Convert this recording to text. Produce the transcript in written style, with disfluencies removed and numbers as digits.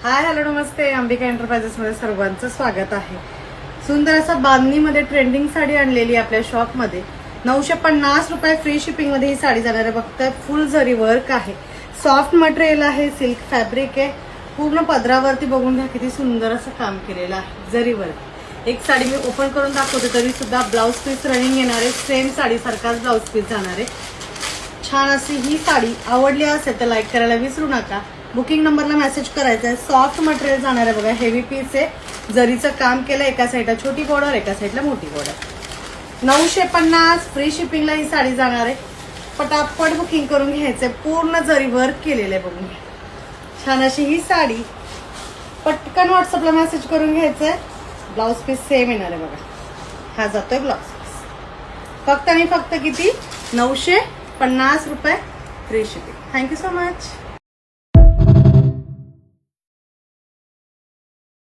Hi hello नमस्ते. Ambika enterprises मध्ये सर्वांचं स्वागत आहे. सुंदर असा बांधणीमध्ये ट्रेंडिंग साडी आणलेली आपल्या शॉप मध्ये 950 रुपये फ्री शिपिंग मध्ये ही साडी जाणार आहे. बघताय फुल जरी वर्क आहे, सॉफ्ट मटेरियल आहे, सिल्क फॅब्रिक आहे. पूर्ण पदरावरती बघून घ्या किती सुंदर असं काम केलेलं आहे जरी वर्क. एक साडी मी ओपन करून दाखवते तरी सुद्धा ब्लाउज पीस रनिंग येणार आहे. सेम साडी सारखाच ब्लाउज पीस जाणार आहे. छान अशी ही साडी आवडली असेल तर लाईक करायला विसरू नका. बुकिंग नंबरला मेसेज करायचा आहे. सॉफ्ट मटेरियल जाणार आहे बघा, हेवी पीस आहे, जरीचं काम केलं. एका साईडला छोटी बॉर्डर, एका साईडला मोठी बॉर्डर. 950 फ्री शिपिंगला ही साडी जाणार आहे. पटापट बुकिंग करून घ्यायचंय. पूर्ण जरी वर्क केलेलं आहे बघून. छान अशी ही साडी पटकन व्हॉट्सअपला मेसेज करून घ्यायचंय. ब्लाउज पीस सेम येणार आहे बघा. हा जातोय ब्लाउज पीस. फक्त आणि फक्त किती? 950 रुपये free shipping. Thank you so much.